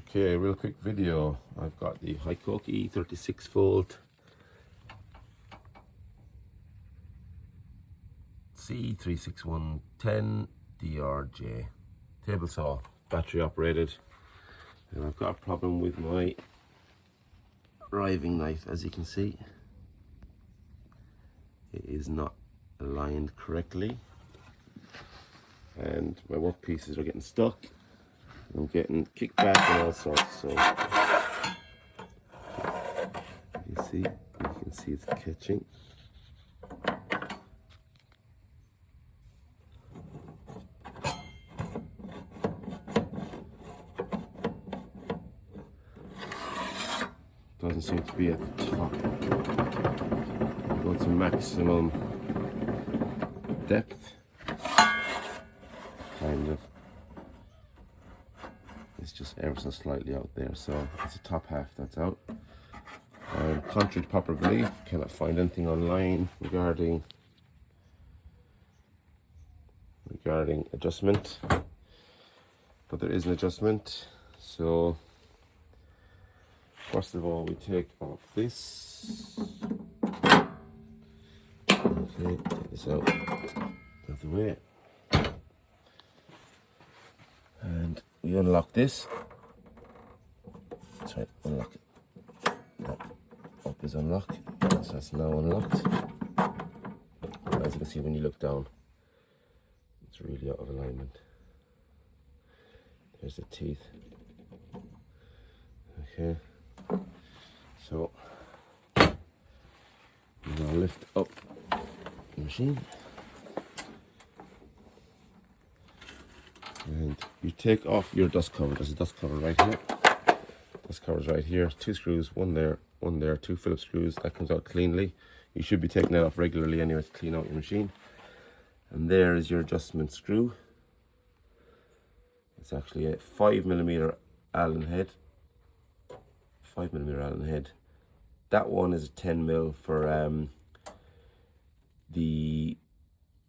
Okay, real quick video. I've got the Hikoki 36 volt C36110 DRJ table saw, battery operated, and I've got a problem with my riving knife. As you can see, it is not aligned correctly and my work pieces are getting stuck. I'm getting kicked back and all sorts. So you can see it's catching. Doesn't seem to be at the top. Go to maximum depth, kind of. It's just ever so slightly out there, so it's the top half that's out. Contrary to popular belief, cannot find anything online regarding adjustment, but there is an adjustment. So first of all, we take off this. Okay, take this out of the way, and we unlock this. Sorry, unlock it. That up is unlocked, so that's now unlocked. As you can see, when you look down, it's really out of alignment. There's the teeth. Okay, so you now lift up the machine, and you take off your dust cover. There's a dust cover right here. Dust cover's right here. 2 screws, one there, 2 Phillips screws. That comes out cleanly. You should be taking that off regularly anyway to clean out your machine. And there is your adjustment screw. It's actually a 5mm Allen head. 5mm Allen head. That one is a 10mm for the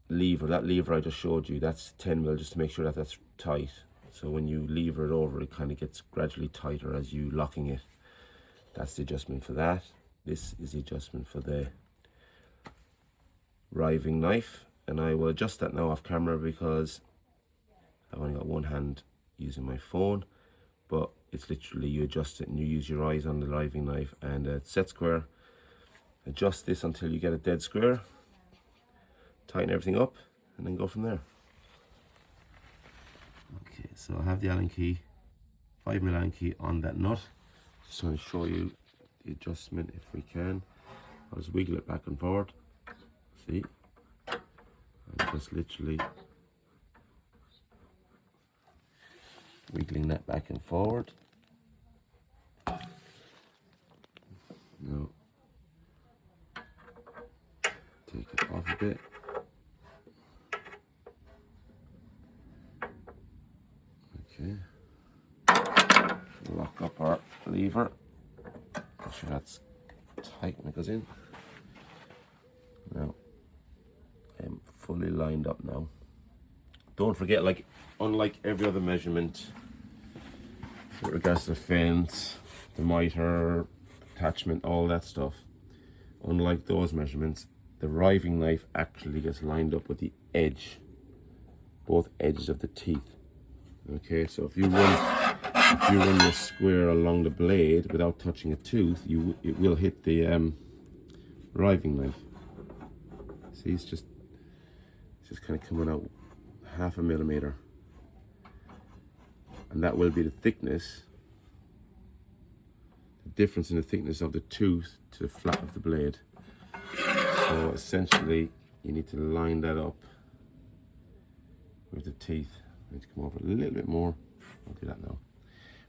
lever. That lever I just showed you, that's 10mm, just to make sure that that's tight. So when you lever it over, it kind of gets gradually tighter as you locking it. That's the adjustment for that. This is the adjustment for the riving knife, and I will adjust that now off camera because I've only got one hand using my phone. But it's literally, you adjust it and you use your eyes on the riving knife and a set square. Adjust this until you get a dead square. Tighten everything up and then go from there. Okay, so I have the Allen key, 5mm Allen key on that nut. Just want to show you the adjustment if we can. I'll just wiggle it back and forward. See? I'm just literally wiggling that back and forward. Now, take it off a bit. Okay. Lock up our lever. Make sure that's tight when it goes in. Now, I'm fully lined up now. Don't forget, like, unlike every other measurement with regards to the fence, the miter, attachment, all that stuff, unlike those measurements, the riving knife actually gets lined up with the edge, both edges of the teeth. Okay, so if you run your square along the blade without touching a tooth, it will hit the riving knife. See, it's just kind of coming out 0.5 millimeter, and that will be the thickness, the difference in the thickness of the tooth to the flat of the blade. So essentially, you need to line that up with the teeth. I need to come over a little bit more. I'll do that now.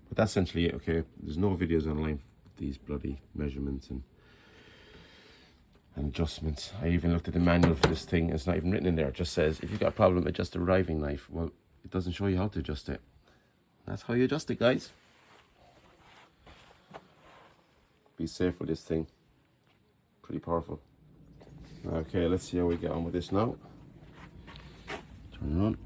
But that's essentially it. Okay, there's no videos online with these bloody measurements and adjustments. I even looked at the manual for this thing. It's not even written in there. It just says, if you've got a problem, adjust the riving knife. Well, it doesn't show you how to adjust it. That's how you adjust it, guys. Be safe with this thing. Pretty powerful. Okay, let's see how we get on with this now. Turn it on.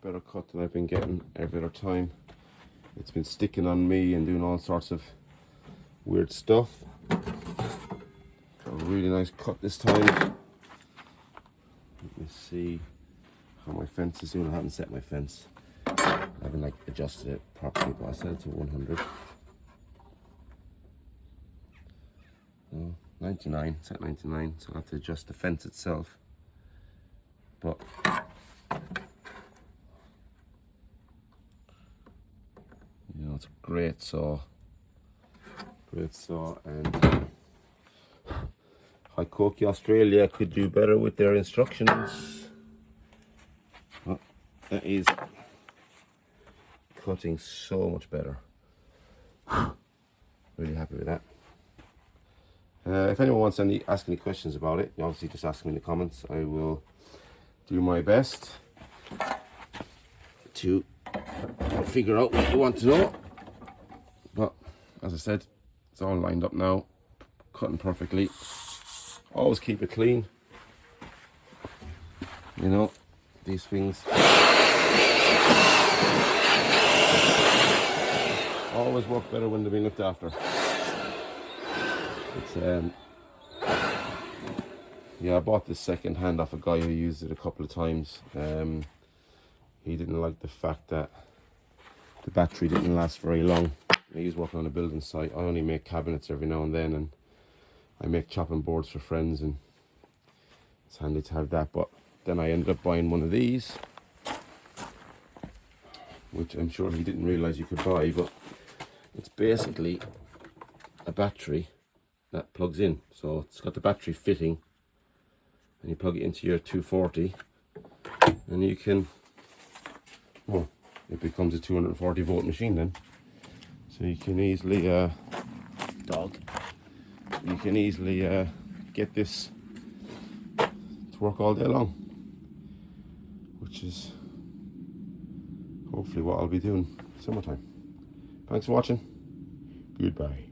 much better cut than I've been getting every other time. It's been sticking on me and doing all sorts of weird stuff. Got a really nice cut this time. Let me see how my fence is doing. I haven't set my fence. I haven't like adjusted it properly, but I set it to 100. No, 99, it's at 99, so I'll have to adjust the fence itself. But you know, it's a great saw, and Hikoki Australia could do better with their instructions. Well, that is cutting so much better. Really happy with that. If anyone wants to ask any questions about it, you obviously just ask me in the comments. I will do my best to figure out what you want to know. But as I said, it's all lined up now, cutting perfectly. Always keep it clean. You know, these things always work better when they're being looked after. It's yeah, I bought this second hand off a guy who used it a couple of times. He didn't like the fact that the battery didn't last very long. He was working on a building site. I only make cabinets every now and then, and I make chopping boards for friends, and it's handy to have that. But then I ended up buying one of these, which I'm sure he didn't realize you could buy, but it's basically a battery that plugs in. So it's got the battery fitting, and you plug it into your 240, and you can, well, it becomes a 240 volt machine then. So you can easily, you can easily get this to work all day long, which is hopefully what I'll be doing summertime. Thanks for watching. Goodbye.